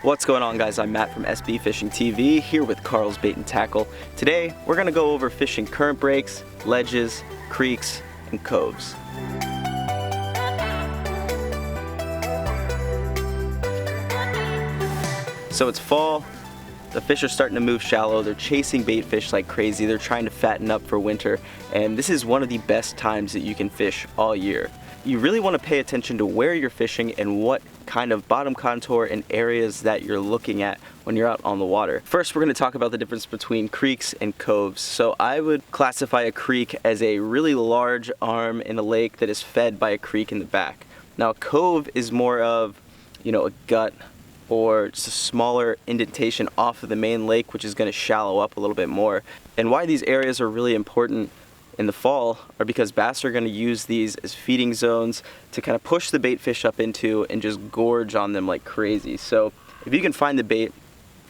What's going on, guys? I'm Matt from SBFishingTV here with Carl's Bait and Tackle. Today we're going to go over fishing current breaks, ledges, creeks, and coves. So it's fall, the fish are starting to move shallow, they're chasing bait fish like crazy, they're trying to fatten up for winter, and this is one of the best times that you can fish all year. You really want to pay attention to where you're fishing and what kind of bottom contour and areas that you're looking at when you're out on the water. First, we're going to talk about the difference between creeks and coves. So I would classify a creek as a really large arm in a lake that is fed by a creek in the back. Now a cove is more of, a gut or just a smaller indentation off of the main lake, which is going to shallow up a little bit more. And why these areas are really important in the fall are because bass are going to use these as feeding zones to kind of push the bait fish up into and just gorge on them like crazy. So if you can find the bait,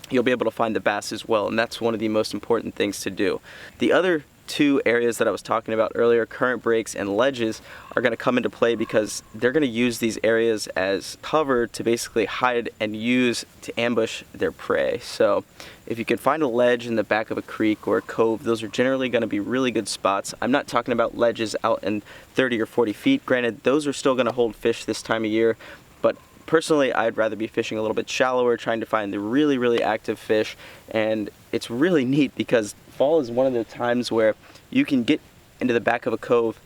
you'll be able to find the bass as well, and that's one of the most important things to do. The other two areas that I was talking about earlier, current breaks and ledges, are going to come into play because they're going to use these areas as cover to basically hide and use to ambush their prey. So if you can find a ledge in the back of a creek or a cove, those are generally going to be really good spots. I'm not talking about ledges out in 30 or 40 feet. Granted, those are still going to hold fish this time of year, but personally, I'd rather be fishing a little bit shallower, trying to find the really, really active fish. And it's really neat because fall is one of the times where you can get into the back of a cove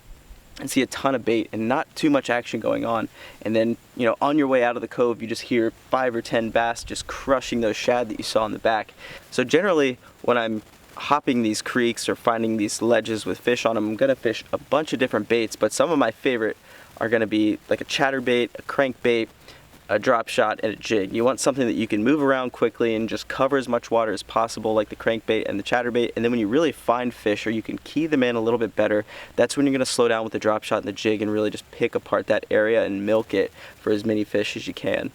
and see a ton of bait and not too much action going on. And then, on your way out of the cove, you just hear 5 or 10 bass just crushing those shad that you saw in the back. So generally, when I'm hopping these creeks or finding these ledges with fish on them, I'm gonna fish a bunch of different baits, but some of my favorite are gonna be like a chatterbait, a crankbait, a drop shot, and a jig. You want something that you can move around quickly and just cover as much water as possible, like the crankbait and the chatterbait. And then when you really find fish, or you can key them in a little bit better, that's when you're going to slow down with the drop shot and the jig and really just pick apart that area and milk it for as many fish as you can.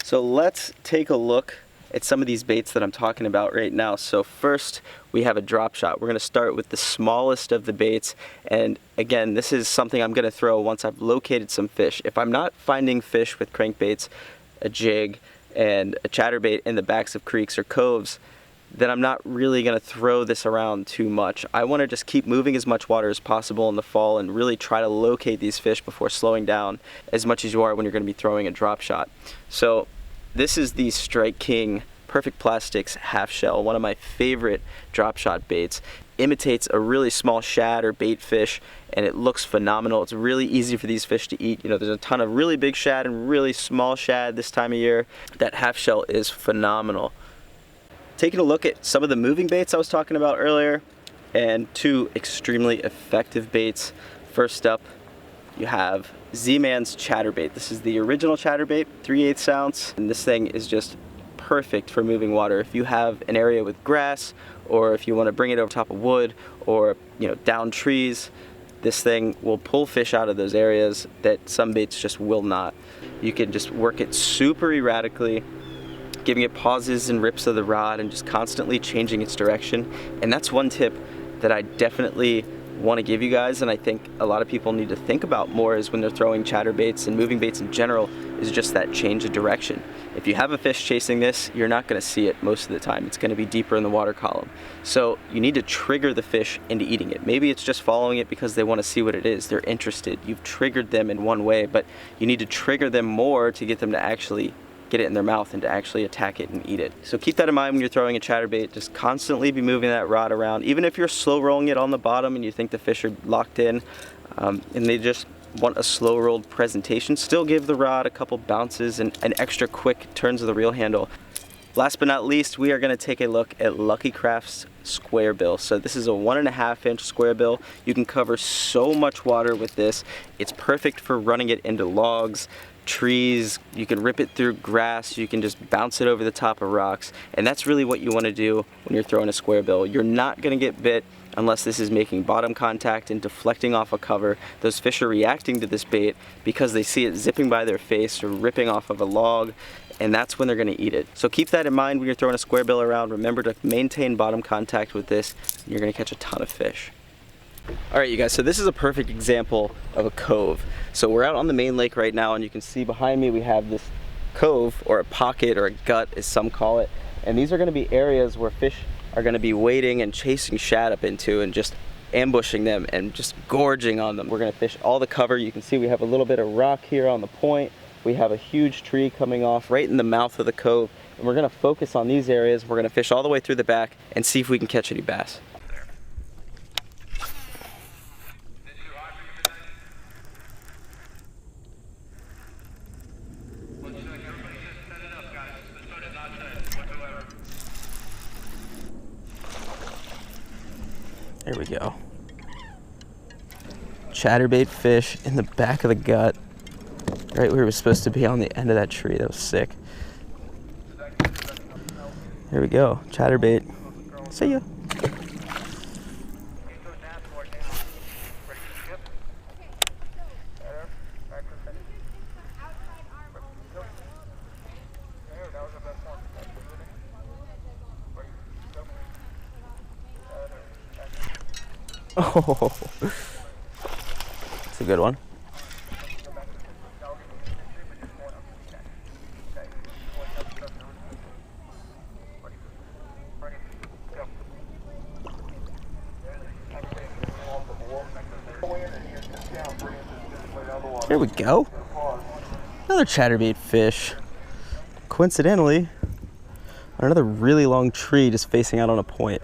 So let's take a look at some of these baits that I'm talking about right now. So first, we have a drop shot. We're going to start with the smallest of the baits, and again, this is something I'm going to throw once I've located some fish. If I'm not finding fish with crankbaits, a jig, and a chatterbait in the backs of creeks or coves, then I'm not really going to throw this around too much. I want to just keep moving as much water as possible in the fall and really try to locate these fish before slowing down as much as you are when you're going to be throwing a drop shot. So this is the Strike King Perfect Plastics half shell, one of my favorite drop shot baits. Imitates a really small shad or bait fish, and it looks phenomenal. It's really easy for these fish to eat. There's a ton of really big shad and really small shad this time of year. That half shell is phenomenal. Taking a look at some of the moving baits I was talking about earlier, and two extremely effective baits. First up, you have Z-Man's chatterbait. This is the original chatterbait, 3/8 ounce, and this thing is just perfect for moving water. If you have an area with grass, or if you want to bring it over top of wood, or down trees, this thing will pull fish out of those areas that some baits just will not. You can just work it super erratically, giving it pauses and rips of the rod and just constantly changing its direction. And that's one tip that I definitely want to give you guys, and I think a lot of people need to think about more is when they're throwing chatterbaits and moving baits in general, is just that change of direction. If you have a fish chasing this, you're not going to see it most of the time. It's going to be deeper in the water column. So you need to trigger the fish into eating it. Maybe it's just following it because they want to see what it is. They're interested. You've triggered them in one way, but you need to trigger them more to get them to actually get it in their mouth and to actually attack it and eat it. So keep that in mind when you're throwing a chatterbait. Just constantly be moving that rod around. Even if you're slow rolling it on the bottom and you think the fish are locked in and they just want a slow rolled presentation, still give the rod a couple bounces and an extra quick turns of the reel handle. Last but not least, we are going to take a look at Lucky Craft's square bill. So this is a 1.5 inch square bill. You can cover so much water with this. It's perfect for running it into logs, trees. You can rip it through grass. You can just bounce it over the top of rocks. And that's really what you want to do when you're throwing a square bill. You're not going to get bit unless this is making bottom contact and deflecting off a cover. Those fish are reacting to this bait because they see it zipping by their face or ripping off of a log, and that's when they're going to eat it. So keep that in mind when you're throwing a square bill around. Remember to maintain bottom contact with this, and you're going to catch a ton of fish. Alright you guys, so this is a perfect example of a cove. So we're out on the main lake right now, and you can see behind me we have this cove, or a pocket, or a gut as some call it. And these are gonna be areas where fish are gonna be wading and chasing shad up into and just ambushing them and just gorging on them. We're gonna fish all the cover. You can see we have a little bit of rock here on the point. We have a huge tree coming off right in the mouth of the cove. And we're gonna focus on these areas. We're gonna fish all the way through the back and see if we can catch any bass. There we go. Chatterbait fish in the back of the gut, right where it was supposed to be on the end of that tree. That was sick. There we go, chatterbait. See ya. Oh, that's a good one. There we go. Another chatterbait fish. Coincidentally, on another really long tree just facing out on a point,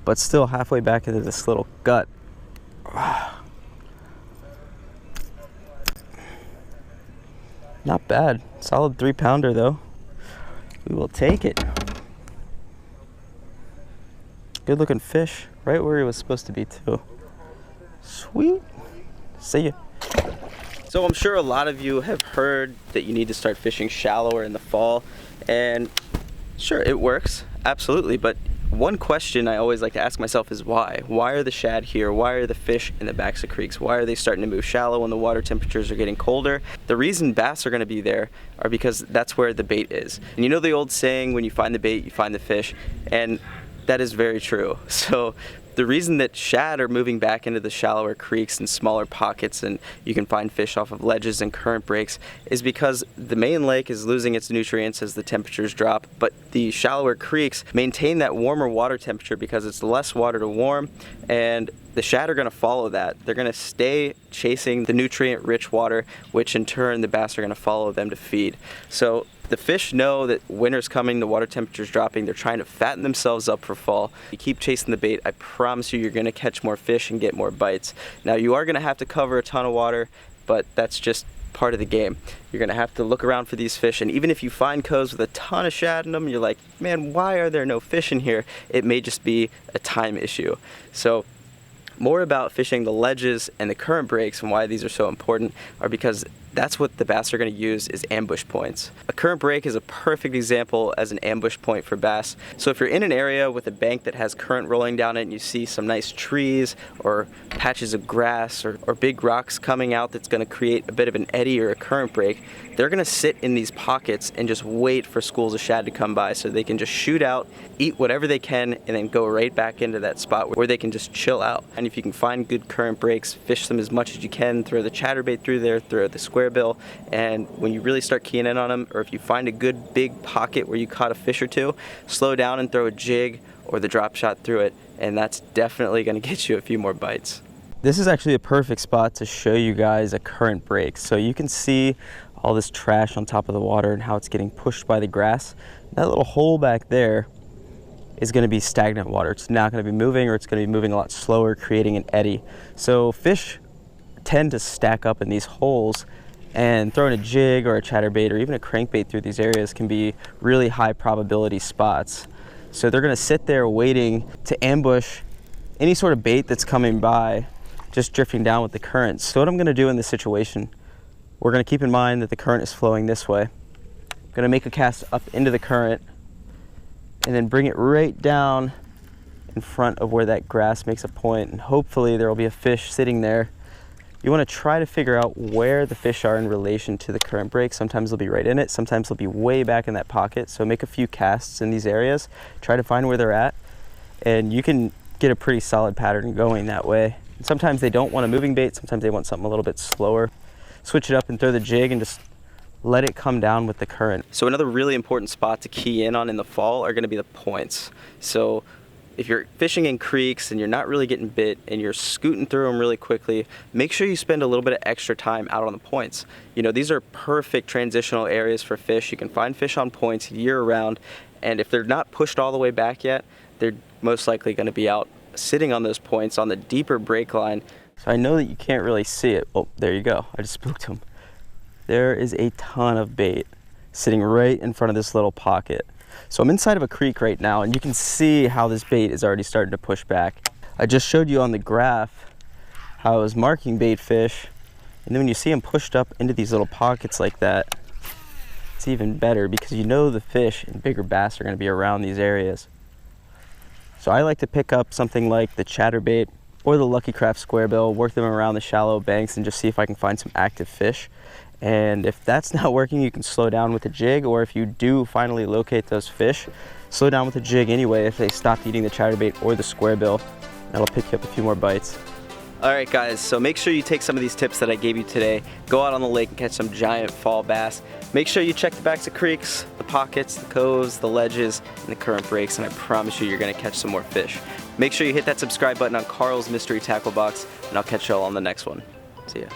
but still halfway back into this little gut. Not bad. Solid 3-pounder though. We will take it. Good looking fish, right where he was supposed to be too. Sweet. See ya. So I'm sure a lot of you have heard that you need to start fishing shallower in the fall, and sure, it works, absolutely, but one question I always like to ask myself is why? Why are the shad here? Why are the fish in the backs of creeks? Why are they starting to move shallow when the water temperatures are getting colder? The reason bass are going to be there are because that's where the bait is. And you know the old saying, when you find the bait, you find the fish, and that is very true. So the reason that shad are moving back into the shallower creeks and smaller pockets, and you can find fish off of ledges and current breaks, is because the main lake is losing its nutrients as the temperatures drop, but the shallower creeks maintain that warmer water temperature because it's less water to warm, and the shad are going to follow that. They're going to stay chasing the nutrient-rich water, which in turn the bass are going to follow them to feed. So the fish know that winter's coming, the water temperature's dropping, they're trying to fatten themselves up for fall. You keep chasing the bait, I promise you're going to catch more fish and get more bites. Now you are going to have to cover a ton of water, but that's just part of the game. You're going to have to look around for these fish, and even if you find coves with a ton of shad in them, you're like, man, why are there no fish in here? It may just be a time issue. So more about fishing the ledges and the current breaks and why these are so important are because that's what the bass are going to use is ambush points. A current break is a perfect example as an ambush point for bass. So if you're in an area with a bank that has current rolling down it and you see some nice trees or patches of grass or big rocks coming out that's going to create a bit of an eddy or a current break, they're going to sit in these pockets and just wait for schools of shad to come by so they can just shoot out, eat whatever they can, and then go right back into that spot where they can just chill out. And if you can find good current breaks, fish them as much as you can, throw the chatterbait through there, throw the square bill, and when you really start keying in on them, or if you find a good big pocket where you caught a fish or two, slow down and throw a jig or the drop shot through it, and that's definitely going to get you a few more bites. This is actually a perfect spot to show you guys a current break. So you can see all this trash on top of the water and how it's getting pushed by the grass. That little hole back there is going to be stagnant water. It's not going to be moving, or it's going to be moving a lot slower, creating an eddy. So fish tend to stack up in these holes, and throwing a jig or a chatterbait or even a crankbait through these areas can be really high probability spots. So they're going to sit there waiting to ambush any sort of bait that's coming by, just drifting down with the current. So what I'm going to do in this situation, we're going to keep in mind that the current is flowing this way. I'm going to make a cast up into the current and then bring it right down in front of where that grass makes a point, and hopefully there will be a fish sitting there. You want to try to figure out where the fish are in relation to the current break. Sometimes they'll be right in it, sometimes they'll be way back in that pocket. So make a few casts in these areas, try to find where they're at, and you can get a pretty solid pattern going that way. And sometimes they don't want a moving bait, sometimes they want something a little bit slower. Switch it up and throw the jig and just let it come down with the current. So another really important spot to key in on in the fall are going to be the points. So if you're fishing in creeks and you're not really getting bit and you're scooting through them really quickly, make sure you spend a little bit of extra time out on the points. You know, these are perfect transitional areas for fish. You can find fish on points year round, and if they're not pushed all the way back yet, they're most likely going to be out sitting on those points on the deeper break line. So I know that you can't really see it. Oh, there you go. I just spooked him. There is a ton of bait sitting right in front of this little pocket. So I'm inside of a creek right now, and you can see how this bait is already starting to push back. I just showed you on the graph how I was marking bait fish, and then when you see them pushed up into these little pockets like that, it's even better because you know the fish and bigger bass are going to be around these areas. So I like to pick up something like the chatterbait or the Lucky Craft squarebill, work them around the shallow banks and just see if I can find some active fish. And if that's not working, you can slow down with a jig, or if you do finally locate those fish, slow down with a jig anyway if they stop eating the chatterbait or the squarebill. That'll pick you up a few more bites. All right guys, so make sure you take some of these tips that I gave you today, go out on the lake and catch some giant fall bass. Make sure you check the backs of creeks, the pockets, the coves, the ledges, and the current breaks, and I promise you you're gonna catch some more fish. Make sure you hit that subscribe button on Carl's Mystery Tackle Box, and I'll catch y'all on the next one. See ya.